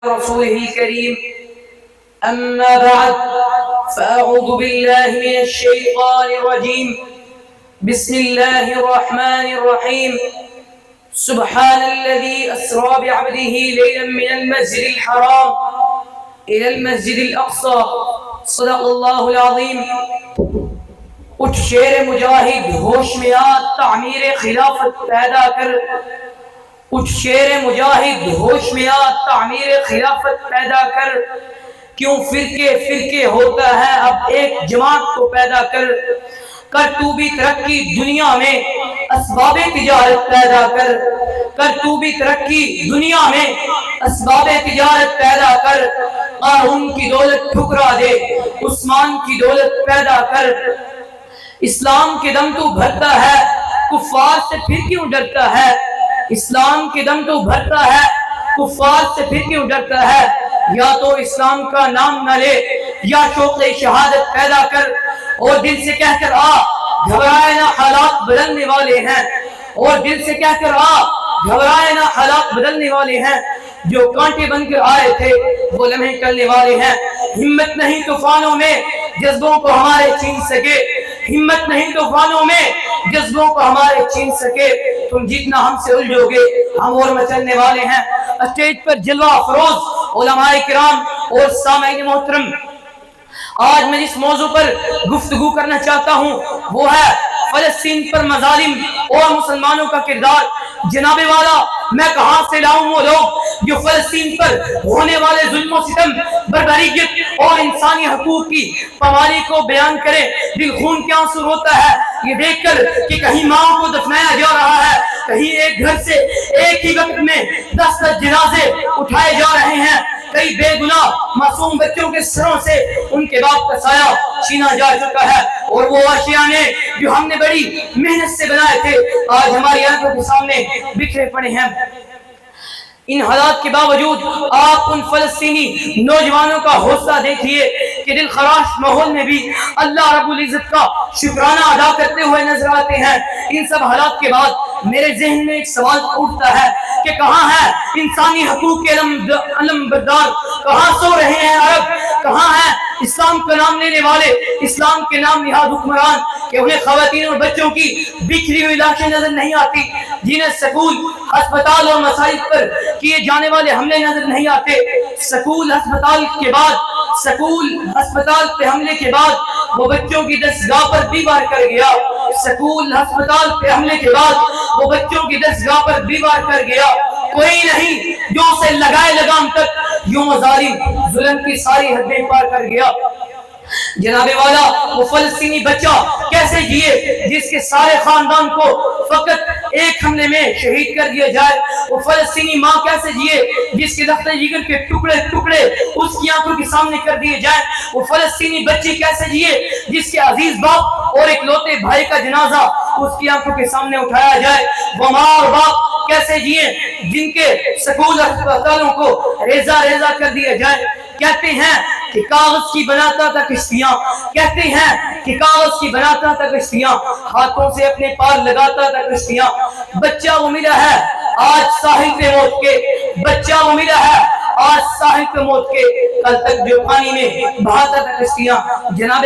رسوله الكريم أما بعد فأعوذ بالله من الشيطان الرجيم بسم الله الرحمن الرحيم سبحان الذي أسرى بعبده ليلا من المسجد الحرام إلى المسجد الأقصى صدق الله العظيم. اٹھ شیر مجاہد ہوش میں آ تعمیر خلافت پیدا کر. اٹھ شیر مجاہد ہوش میں آ تعمیر خلافت پیدا کر. کیوں فرقے فرقے ہوتا ہے اب ایک جماعت کو پیدا کر. کر تو بھی ترقی دنیا میں اسباب تجارت پیدا کر. کر تو بھی ترقی دنیا میں اسباب تجارت پیدا کر. قارون کی دولت ٹھکرا دے عثمان کی دولت پیدا کر. اسلام کے دم تو بھرتا ہے کفار سے پھر کیوں ڈرتا ہے. اسلام کے دم تو بھرتا ہے کفار سے پھر کیوں ڈرتا ہے. یا تو اسلام کا نام نہ لے یا شوق شہادت پیدا کر اور دل سے کہہ کر آ گھبرائے نہ حالات بدلنے والے ہیں. اور دل سے کہہ کر آ گھبرائے نہ حالات بدلنے والے ہیں. جو کانٹے بن کر آئے تھے وہ لمحے ٹلنے والے ہیں. ہمت نہیں طوفانوں میں جذبوں کو ہمارے چھین سکے. ہمت نہیں طوفانوں میں جذبوں کو ہمارے چھین سکے. تم جتنا ہم سے الجھو گے ہم اور مچلنے والے ہیں. اسٹیج پر جلوہ افروز علماء کرام اور سامعین محترم، آج میں جس موضوع پر گفتگو کرنا چاہتا ہوں وہ ہے فلسطین پر مظالم اور مسلمانوں کا کردار. جناب والا، میں کہاں سے لاؤں وہ لوگ جو فلسطین پر ہونے والے ظلم و ستم، بربریت اور انسانی حقوق کی پامالی کو بیان کرے. دل خون کے آنسو روتا ہے یہ دیکھ کر کہ کہیں ماں کو دفنایا جا رہا ہے، کہیں ایک گھر سے ایک ہی وقت میں 10 جنازے اٹھائے جا رہے ہیں. کئی بے گناہ معصوم بچوں کے سروں سے ان کے باپ کا سایہ چھینا جا چکا ہے. اور وہ آشیانے جو ہم نے بڑی محنت سے بنائے تھے آج ہماری آنکھوں کے سامنے بکھرے پڑے ہیں. ان حالات کے باوجود آپ ان فلسطینی نوجوانوں کا حوصلہ دیکھیے کہ دل خراش ماحول میں بھی اللہ رب العزت کا شکرانہ ادا کرتے ہوئے نظر آتے ہیں. ان سب حالات کے بعد میرے ذہن میں ایک سوال اٹھتا ہے کہ کہاں ہے انسانی حقوق کے علم بردار. کہاں سو رہے ہیں عرب؟ کہاں ہیں اسلام کا نام لینے والے، اسلام کے نام نہاد حکمران کہ انہیں خواتین اور بچوں کی بکھری ہوئی لاشیں نظر نہیں آتی، جنہیں سکول، ہسپتال اور مساجد پر کیے جانے والے حملے نظر نہیں آتے. سکول ہسپتال پہ حملے کے بعد وہ بچوں کی دستگاہ پر بھی وار کر گیا. سکول ہسپتال پہ حملے کے بعد وہ بچوں کی دستگاہ پر بھی وار کر گیا. کوئی نہیں جو اسے لگائے لگام تک یوں ظالم ظلم کی ساری حدیں پار کر گیا. جناب والا، وہ فلسطینی بچہ کیسے جیے جس کے سارے خاندان کو فقط ایک حملے میں شہید کر دیا جائے؟ وہ فلسطینی ماں کیسے جیے جس کے لخت جگر کے ٹکڑے ٹکڑے اس کی آنکھوں کے سامنے کر دیے جائیں؟ وہ فلسطینی بچی کیسے جیے جس کے عزیز باپ اور ایک لوتے بھائی کا جنازہ اس کی آنکھوں کے سامنے اٹھایا جائے؟ وہ ماں اور باپ کیسے جیے جن کے سکول ہسپتالوں کو ریزہ ریزہ کر دیا جائے؟ کہتے ہیں کہ کاغذ کی بناتا تھا کشتیاں، کہتے ہیں کہ کاغذ کی بناتا تھا کشتیاں، ہاتھوں سے اپنے پار لگاتا تھا کشتیاں. بچہ وہ ملا ہے آج ساحل پہ موت کے، بچہ وہ ملا ہے آج ساحل پہ موت کے، کل تک جو پانی میں بہاتا تھا کشتیاں. جناب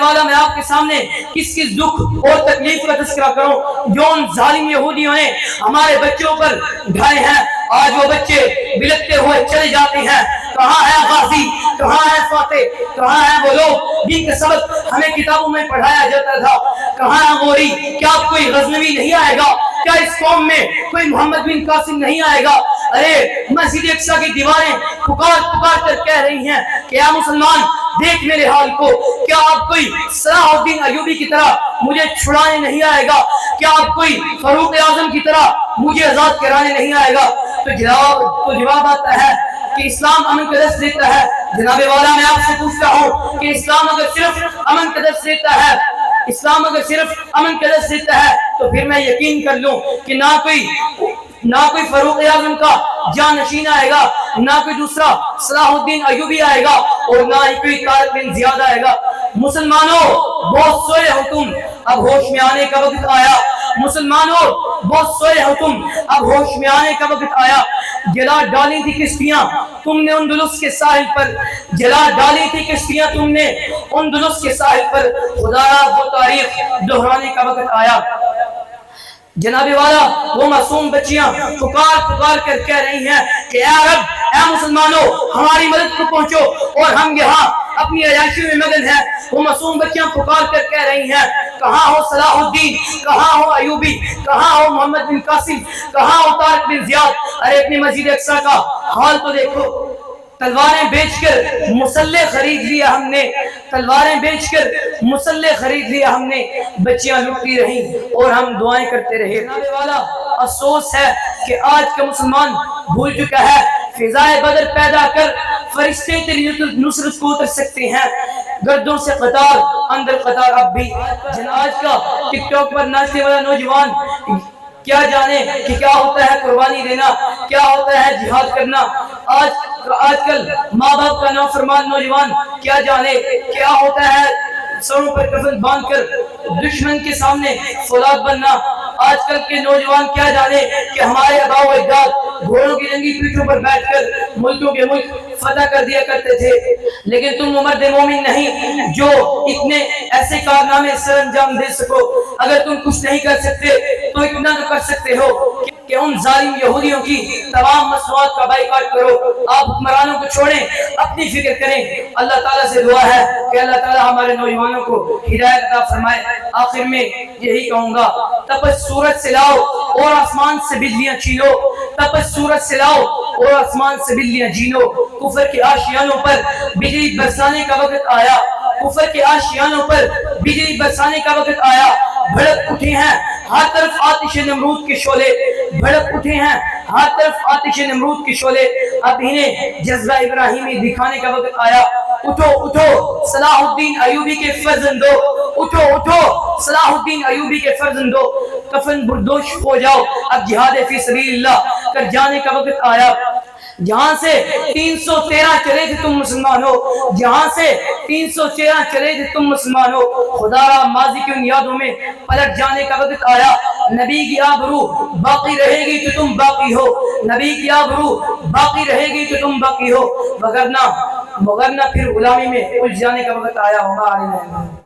والا میں آپ کے سامنے کس دکھ اور تکلیف کا تذکرہ کروں جو ان ظالم یہودیوں نے ہمارے بچوں پر ڈھائے ہیں. آج وہ بچے بلکتے ہوئے چلے جاتے ہیں. کہاں ہے غازی؟ کہاں ہے فاتح؟ کہاں ہیں وہ لوگ جن کا سبق ہمیں کتابوں میں پڑھایا جاتا تھا؟ کہاں ہے غوری؟ کیا کوئی غزنوی نہیں آئے گا؟ کیا اس قوم میں کوئی محمد بن قاسم نہیں آئے گا؟ ارے مسجد اقصی کی دیواریں پکار پکار کر کہہ رہی ہیں کہ اے مسلمان دیکھ میرے حال کو. کیا آپ کوئی صلاح الدین ایوبی کی طرح مجھے چھڑانے نہیں آئے گا؟ کیا آپ کوئی فاروق اعظم کی طرح مجھے آزاد کرانے نہیں آئے گا؟ تو جواب آتا ہے کہ اسلام امن کا درس دیتا ہے. جناب والا، میں آپ سے پوچھتا ہوں کہ اسلام اگر صرف امن کا درس دیتا ہے تو پھر میں یقین کر لوں کہ نہ کوئی فاروق اعظم کا جانشین آئے گا، نہ کوئی دوسرا صلاح الدین ایوبی آئے گا، اور نہ ہی کوئی طارق بن زیاد آئے گا. مسلمانوں، بہت سوئے ہو تم، اب ہوش میں آنے کا وقت آیا. مسلمانوں بہت سوئے ہو تم، اب ہوش میں آنے کا وقت آیا۔ جلا ڈالی تھی کشتیاں تم نے اندلس کے ساحل پر، جلا ڈالی تھی کشتیاں تم نے اندلس کے ساحل پر، خدایا وہ تاریخ دہرانے کا وقت آیا۔ جناب والا وہ معصوم بچیاں پکار پکار کر کہہ رہی ہیں کہ اے رب، اے مسلمانوں ہماری مدد کو پہنچو، اور ہم یہاں اپنی عیاشیوں میں مگن ہیں۔ وہ معصوم بچیاں پکار کر کہہ رہی ہیں کہاں ہو صلاح الدین، کہاں ہو ایوبی، کہاں ہو محمد بن قاسم، کہاں ہو طارق بن زیاد؟ ارے اپنی مسجد اقصی کا حال تو دیکھو، تلواریں بیچ کر مسلح خرید لیا ہم نے، تلواریں بیچ کر مسلح خرید لیا ہم نے، بچیاں لٹتی رہیں اور ہم دعائیں کرتے رہے۔ جناب والا افسوس ہے کہ آج کا مسلمان بھول چکا ہے، فضائے بدر پیدا کر فرشتے تیری نصرت کو اتر سکتے ہیں، گردوں سے قطار اندر قطار اب بھی۔ آج کا ٹک ٹاک پر ناچنے والا نوجوان کیا جانے کہ کیا ہوتا ہے قربانی دینا، کیا ہوتا ہے جہاد کرنا۔ آج کل ماں باپ کا نافرمان نوجوان کیا جانے کیا ہوتا ہے سروں پر کفن باندھ کر دشمن کے سامنے فولاد بننا۔ آج کل کے نوجوان کیا جانے کہ ہمارے آباء و اجداد گھوڑوں کی رنگی پیٹھوں پر بیٹھ کر ملکوں کے ملک فتح کر دیا کرتے تھے، لیکن تم مرد مومن نہیں جو اتنے ایسے کارنامے سر انجام دے سکو۔ اگر تم کچھ نہیں کر سکتے تو اتنا تو کر سکتے ہو کہ ان ظالم یہودیوں کی تمام مصنوعات کا بائیکاٹ کرو۔ آپ حکمرانوں کو چھوڑیں، اپنی فکر کریں۔ اللہ تعالیٰ سے دعا ہے کہ اللہ تعالیٰ ہمارے نوجوانوں کو ہدایت عطا فرمائے۔ آخر میں یہی کہوں گا، تپس سورج سے لاؤ اور آسمان سے بجلیاں چھینو، تپس سورج سے لاؤ اور آسمان سے بجلیاں چھینو۔ کفر کے آشیانوں پر بجلی برسانے کا وقت آیا، کفر کے آشیانوں پر بجلی برسانے کا وقت آیا۔ بھڑک اٹھے ہیں ہر طرف آتش نمرود کے شعلے، بھڑک اٹھے ہیں ہر طرف آتش نمرود کے شعلے، اب انہیں جذبہ ابراہیمی دکھانے کا وقت آیا۔ اٹھو اٹھو صلاح الدین ایوبی کے فرزندو، اٹھو اٹھو صلاح الدین ایوبی کے فرزندو، کفن بردوش ہو جاؤ، اب جہاد فی سبیل اللہ کر جانے کا وقت آیا۔ جہاں سے 313 چلے تھے تم مسلمان ہو، جہاں سے 313 چلے تھے تم مسلمان ہو، خدا را ماضی کی ان یادوں میں پلٹ جانے کا وقت آیا۔ نبی کی آبرو باقی رہے گی تو تم باقی ہو، نبی کی آبرو باقی رہے گی تو تم باقی ہو، وگرنہ پھر غلامی میں الجھ جانے کا وقت آیا ہوگا۔